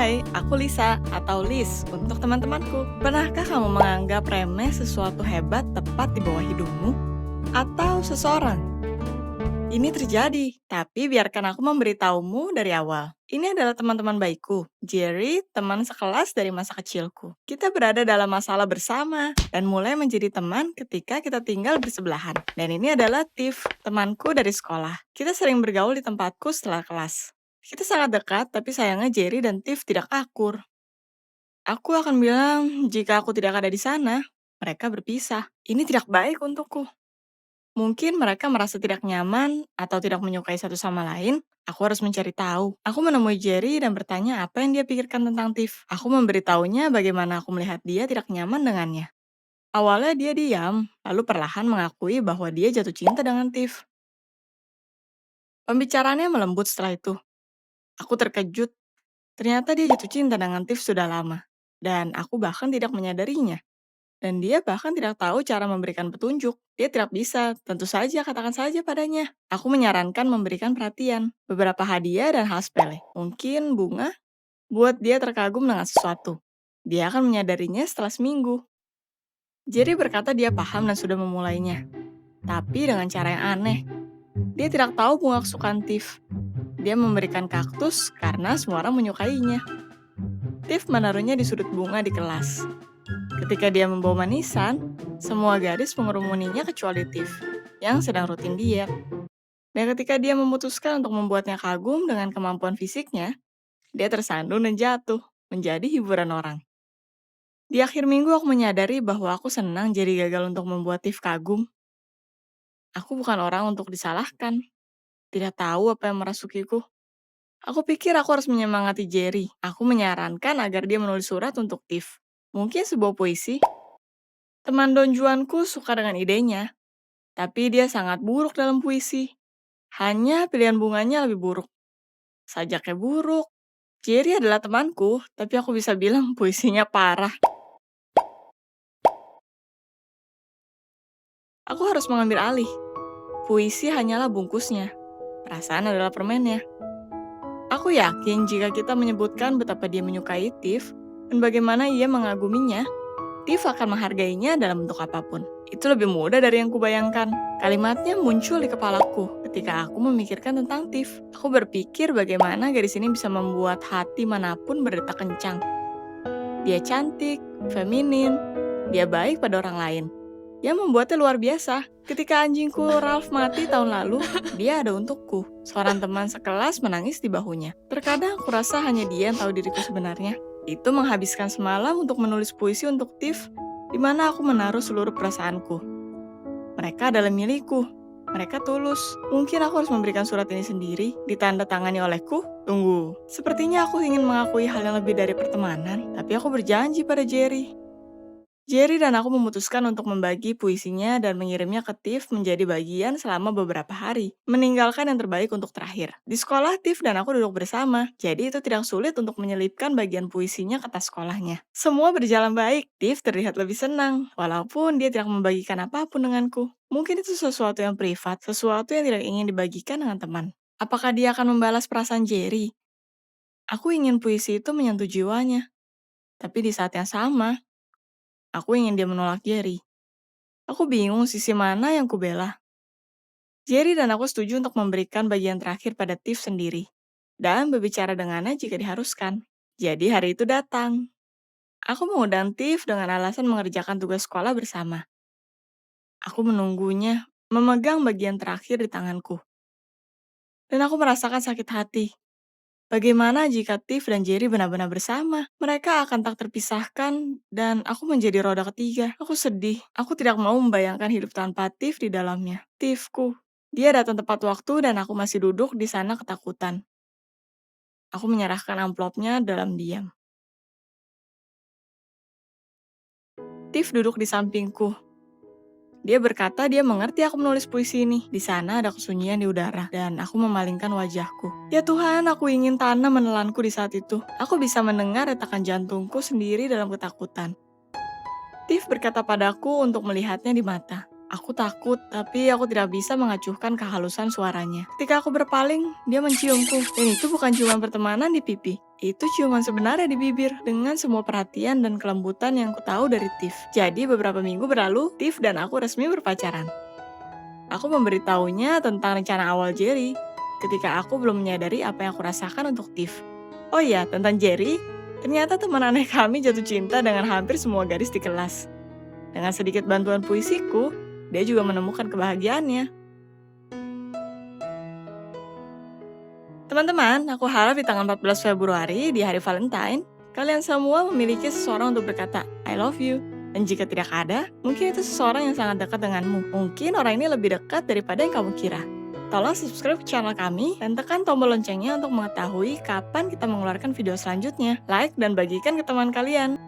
Hai, aku Lisa atau Liz untuk teman-temanku. Pernahkah kamu menganggap remeh sesuatu hebat tepat di bawah hidungmu? Atau seseorang? Ini terjadi, tapi biarkan aku memberitahumu dari awal. Ini adalah teman-teman baikku, Jerry, teman sekelas dari masa kecilku. Kita berada dalam masalah bersama, dan mulai menjadi teman ketika kita tinggal bersebelahan. Dan ini adalah Tiff, temanku dari sekolah. Kita sering bergaul di tempatku setelah kelas. Kita sangat dekat, tapi sayangnya Jerry dan Tiff tidak akur. Aku akan bilang, jika aku tidak ada di sana, mereka berpisah. Ini tidak baik untukku. Mungkin mereka merasa tidak nyaman atau tidak menyukai satu sama lain. Aku harus mencari tahu. Aku menemui Jerry dan bertanya apa yang dia pikirkan tentang Tiff. Aku memberitahunya bagaimana aku melihat dia tidak nyaman dengannya. Awalnya dia diam, lalu perlahan mengakui bahwa dia jatuh cinta dengan Tiff. Pembicaraannya melembut setelah itu. Aku terkejut. Ternyata dia jatuh cinta dengan Tiff sudah lama. Dan aku bahkan tidak menyadarinya. Dan dia bahkan tidak tahu cara memberikan petunjuk. Dia tidak bisa, tentu saja katakan saja padanya. Aku menyarankan memberikan perhatian, beberapa hadiah dan hal sepele. Mungkin bunga, buat dia terkagum dengan sesuatu. Dia akan menyadarinya setelah seminggu. Jerry berkata dia paham dan sudah memulainya. Tapi dengan cara yang aneh. Dia tidak tahu bunga kesukaan Tiff. Dia memberikan kaktus karena semua orang menyukainya. Tiff menaruhnya di sudut bunga di kelas. Ketika dia membawa manisan, semua gadis mengerumuninya kecuali Tiff, yang sedang rutin diet. Dan ketika dia memutuskan untuk membuatnya kagum dengan kemampuan fisiknya, dia tersandung dan jatuh, menjadi hiburan orang. Di akhir minggu aku menyadari bahwa aku senang jadi gagal untuk membuat Tiff kagum. Aku bukan orang untuk disalahkan, tidak tahu apa yang merasukiku. Aku pikir aku harus menyemangati Jerry. Aku menyarankan agar dia menulis surat untuk Tiff. Mungkin sebuah puisi. Teman donjuanku suka dengan idenya, tapi dia sangat buruk dalam puisi. Hanya pilihan bunganya lebih buruk. Sajaknya buruk. Jerry adalah temanku, tapi aku bisa bilang puisinya parah. Aku harus mengambil alih. Puisi hanyalah bungkusnya. Perasaan adalah permennya. Aku yakin jika kita menyebutkan betapa dia menyukai Tiff dan bagaimana ia mengaguminya, Tiff akan menghargainya dalam bentuk apapun. Itu lebih mudah dari yang kubayangkan. Kalimatnya muncul di kepalaku ketika aku memikirkan tentang Tiff. Aku berpikir bagaimana gadis ini bisa membuat hati manapun berdetak kencang. Dia cantik, feminin, dia baik pada orang lain. Dia membuatnya luar biasa. Ketika anjingku Ralph mati tahun lalu, dia ada untukku. Seorang teman sekelas menangis di bahunya. Terkadang aku rasa hanya dia yang tahu diriku sebenarnya. Itu menghabiskan semalam untuk menulis puisi untuk Tiff, di mana aku menaruh seluruh perasaanku. Mereka adalah milikku. Mereka tulus. Mungkin aku harus memberikan surat ini sendiri, ditandatangani olehku. Tunggu, sepertinya aku ingin mengakui hal yang lebih dari pertemanan, tapi aku berjanji pada Jerry. Jerry dan aku memutuskan untuk membagi puisinya dan mengirimnya ke Tiff menjadi bagian selama beberapa hari, meninggalkan yang terbaik untuk terakhir. Di sekolah, Tiff dan aku duduk bersama, jadi itu tidak sulit untuk menyelipkan bagian puisinya ke tas sekolahnya. Semua berjalan baik, Tiff terlihat lebih senang, walaupun dia tidak membagikan apapun denganku. Mungkin itu sesuatu yang privat, sesuatu yang tidak ingin dibagikan dengan teman. Apakah dia akan membalas perasaan Jerry? Aku ingin puisi itu menyentuh jiwanya, tapi di saat yang sama, aku ingin dia menolak Jerry. Aku bingung sisi mana yang kubela. Jerry dan aku setuju untuk memberikan bagian terakhir pada Tiff sendiri. Dan berbicara dengannya jika diharuskan. Jadi hari itu datang. Aku mengundang Tiff dengan alasan mengerjakan tugas sekolah bersama. Aku menunggunya, memegang bagian terakhir di tanganku. Dan aku merasakan sakit hati. Bagaimana jika Tiff dan Jerry benar-benar bersama? Mereka akan tak terpisahkan dan aku menjadi roda ketiga. Aku sedih. Aku tidak mau membayangkan hidup tanpa Tiff di dalamnya. Tiffku. Dia datang tepat waktu dan aku masih duduk di sana ketakutan. Aku menyerahkan amplopnya dalam diam. Tiff duduk di sampingku. Dia berkata dia mengerti aku menulis puisi ini. Di sana ada kesunyian di udara, dan aku memalingkan wajahku. Ya Tuhan, aku ingin tanah menelanku di saat itu. Aku bisa mendengar retakan jantungku sendiri dalam ketakutan. Tiff berkata padaku untuk melihatnya di mata. Aku takut, tapi aku tidak bisa mengacuhkan kehalusan suaranya. Ketika aku berpaling, dia menciumku. Dan itu bukan ciuman pertemanan di pipi. Itu ciuman sebenarnya di bibir, dengan semua perhatian dan kelembutan yang ku tahu dari Tiff. Jadi beberapa minggu berlalu, Tiff dan aku resmi berpacaran. Aku memberitahunya tentang rencana awal Jerry, ketika aku belum menyadari apa yang aku rasakan untuk Tiff. Oh iya, tentang Jerry, ternyata teman aneh kami jatuh cinta dengan hampir semua gadis di kelas. Dengan sedikit bantuan puisiku, dia juga menemukan kebahagiaannya. Teman-teman, aku harap di tanggal 14 Februari, di hari Valentine, kalian semua memiliki seseorang untuk berkata, I love you. Dan jika tidak ada, mungkin itu seseorang yang sangat dekat denganmu. Mungkin orang ini lebih dekat daripada yang kamu kira. Tolong subscribe channel kami dan tekan tombol loncengnya untuk mengetahui kapan kita mengeluarkan video selanjutnya. Like dan bagikan ke teman kalian.